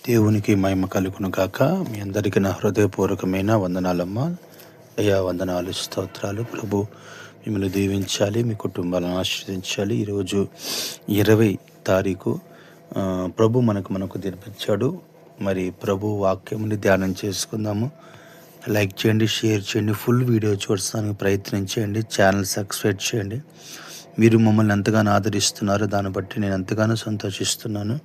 దేవునికి మహిమ కలుగును గాక. మీ అందరికీ నా హృదయపూర్వకమైన వందనాలమ్మ. అయ్యా వందనాలు, స్తోత్రాలు. ప్రభు మిమ్మల్ని దీవించాలి, మీ కుటుంబాలను ఆశీర్వదించాలి. ఈరోజు 20 తారీఖు ప్రభు మనకు తెరిపించాడు. మరి ప్రభు వాక్యముని ధ్యానం చేసుకుందాము. లైక్ చేయండి, షేర్ చేయండి, ఫుల్ వీడియో చూడడానికి ప్రయత్నం చేయండి. ఛానల్ సబ్స్క్రైబ్ చేయండి. మీరు మమ్మల్ని ఎంతగానో ఆదరిస్తున్నారు, దాన్ని బట్టి నేను ఎంతగానో సంతోషిస్తున్నాను.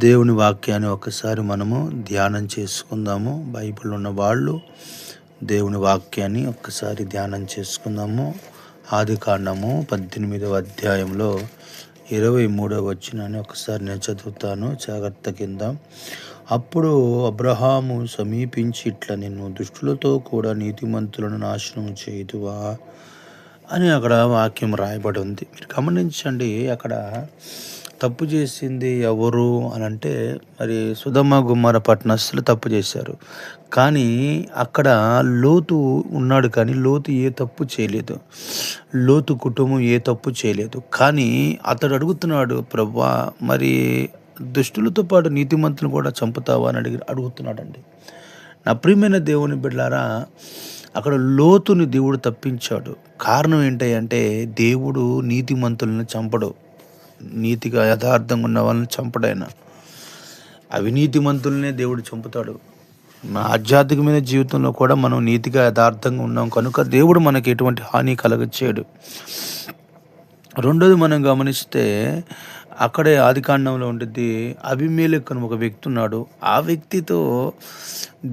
దేవుని వాక్యాన్ని ఒకసారి మనము ధ్యానం చేసుకుందాము. బైబిల్ ఉన్న వాళ్ళు దేవుని వాక్యాన్ని ఒక్కసారి ధ్యానం చేసుకుందాము. ఆదికాండము 18వ అధ్యాయంలో 23వ వచనాన్ని ఒకసారి నేను చదువుతాను, జాగ్రత్త కింద. అప్పుడు అబ్రహాము సమీపించి ఇట్లా, నిన్ను దుష్టులతో కూడా నీతిమంతులను నాశనం చేయుదువా అని అక్కడ వాక్యం రాయబడి ఉంది. మీరు గమనించండి, అక్కడ తప్పు చేసింది ఎవరు అని అంటే, మరి సొదొమ గొమొర్రా పట్టణస్థులు తప్పు చేశారు. కానీ అక్కడ లోతు ఉన్నాడు, కానీ లోతు ఏ తప్పు చేయలేదు. లోతు కుటుంబం ఏ తప్పు చేయలేదు. కానీ అతడు అడుగుతున్నాడు, ప్రభువా మరి దుష్టులతో పాటు నీతిమంతులను కూడా చంపుతావా అని అడుగుతున్నాడండి. నా ప్రియమైన దేవుని బిడ్డలారా, అక్కడ లోతుని దేవుడు తప్పించాడు. కారణం ఏంటంటే, దేవుడు నీతిమంతులను చంపడు. నీతిగా యథార్థంగా ఉన్న వాళ్ళని చంపడైనా, అవినీతిమంతులనే దేవుడు చంపుతాడు. నా ఆధ్యాత్మికమైన జీవితంలో కూడా మనం నీతిగా యథార్థంగా ఉన్నాం కనుక దేవుడు మనకి ఎటువంటి హాని కలగచేయడు. రెండోది మనం గమనిస్తే, అక్కడే ఆదికాండంలో ఉంటుంది, అబీమెలెకు అని ఒక వ్యక్తి ఉన్నాడు. ఆ వ్యక్తితో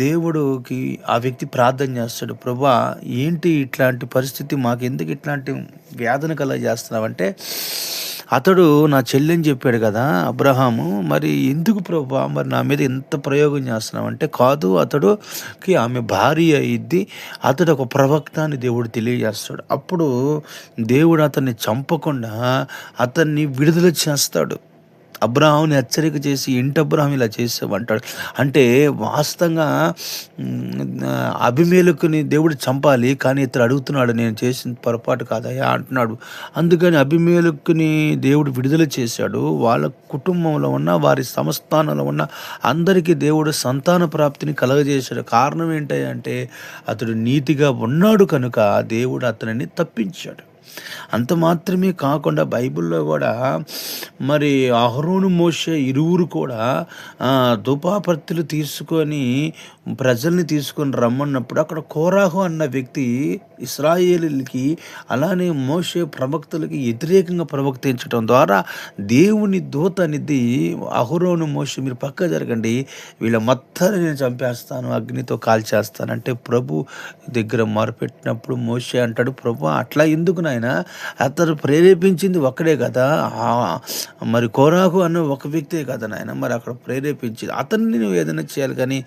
దేవుడికి ఆ వ్యక్తి ప్రార్థన చేస్తాడు, ప్రభువా ఏంటి ఇట్లాంటి పరిస్థితి, మాకు ఎందుకు ఇట్లాంటి వేదన కలగజేస్తున్నావంటే, అతడు నా చెల్లెని చెప్పాడు కదా అబ్రహాము, మరి ఎందుకు ప్రభువా మరి నా మీద ఎంత ప్రయోగం చేస్తున్నావు అంటే, కాదు అతడుకి ఆమె భార్య అయ్యిద్ది, అతడు ఒక ప్రవక్త అని దేవుడు తెలియజేస్తాడు. అప్పుడు దేవుడు అతన్ని చంపకుండా అతన్ని విడుదల చేస్తాడు. అబ్రహాముని హెచ్చరిక చేసి, ఏంటి అబ్రహాం ఇలా చేసావంటాడు. అంటే వాస్తవంగా అబీమెలెకుని దేవుడు చంపాలి, కానీ ఇతడు అడుగుతున్నాడు, నేను చేసిన పొరపాటు కాదయ్యా అంటున్నాడు. అందుకని అబీమెలెకుని దేవుడు విడుదల చేశాడు. వాళ్ళ కుటుంబంలో ఉన్న, వారి సంస్థానంలో ఉన్న అందరికీ దేవుడు సంతాన ప్రాప్తిని కలగజేశాడు. కారణం ఏంటంటే, అతడు నీతిగా ఉన్నాడు కనుక దేవుడు అతనిని తప్పించాడు. అంత మాత్రమే కాకుండా బైబిల్లో కూడా మరి అహరోను మోషే ఇరువురు కూడా ధూపాపత్తులు తీసుకొని ప్రజల్ని తీసుకొని రమ్మన్నప్పుడు, అక్కడ కోరాహు అన్న వ్యక్తి ఇశ్రాయేలీయులకి అలానే మోషే ప్రవక్తలకి వ్యతిరేకంగా ప్రవక్తించడం ద్వారా దేవుని దూత అనేది, అహరోను మోషే మీరు పక్క జరగండి, వీళ్ళ మొత్తాన్ని నేను చంపేస్తాను, అగ్నితో కాల్చేస్తాను అంటే ప్రభు దగ్గర మొరపెట్టినప్పుడు మోషే అంటాడు, ప్రభు అట్లా ఎందుకు నాయన, అతను ప్రేరేపించింది ఒక్కడే కదా, మరి కోరాహు అన్న ఒక వ్యక్తే కదా నాయన, మరి అక్కడ ప్రేరేపించింది అతన్ని నువ్వు ఏదైనా చేయాలి, కానీ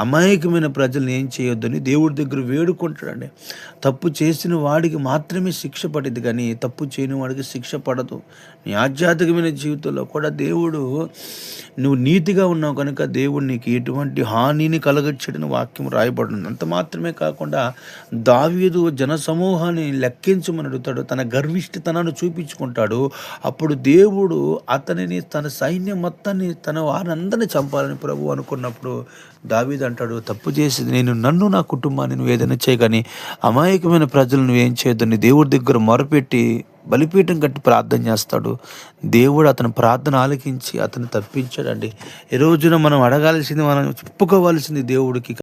అమాయకమైన ప్రజల్ని ఏం చేయొద్దని దేవుడి దగ్గర వేడుకుంటాడండి. తప్పు చేసిన వాడికి మాత్రమే శిక్ష పడింది, కానీ తప్పు చేయని వాడికి శిక్ష పడదు. నీ ఆధ్యాత్మికమైన జీవితంలో కూడా దేవుడు, నువ్వు నీతిగా ఉన్నావు కనుక దేవుడు నీకు ఎటువంటి హానిని కలగచ్చడని వాక్యం రాయబడింది. అంత మాత్రమే కాకుండా దావీదు జనసమూహాన్ని లెక్కించమని అడుగుతాడు, తన గర్విష్ఠతనాన్ని చూపించుకుంటాడు. అప్పుడు దేవుడు అతనిని, తన సైన్యం మొత్తాన్ని, తన వారందరినీ చంపాలని ప్రభు అనుకున్నప్పుడు దావీదు అంటాడు, తప్పు చేసేది నేను, నన్ను నా కుటుంబాన్ని నువ్వు ఏదైనా చేయగాని అమాయకమైన ప్రజలు నువ్వేం చేయొద్దని దేవుడి దగ్గర మొరపెట్టి బలిపీఠం కట్టి ప్రార్థన చేస్తాడు. దేవుడు అతని ప్రార్థన ఆలకించి అతను తప్పించాడండి. ఈ రోజున మనం అడగాల్సింది, మనం చెప్పుకోవాల్సింది దేవుడికి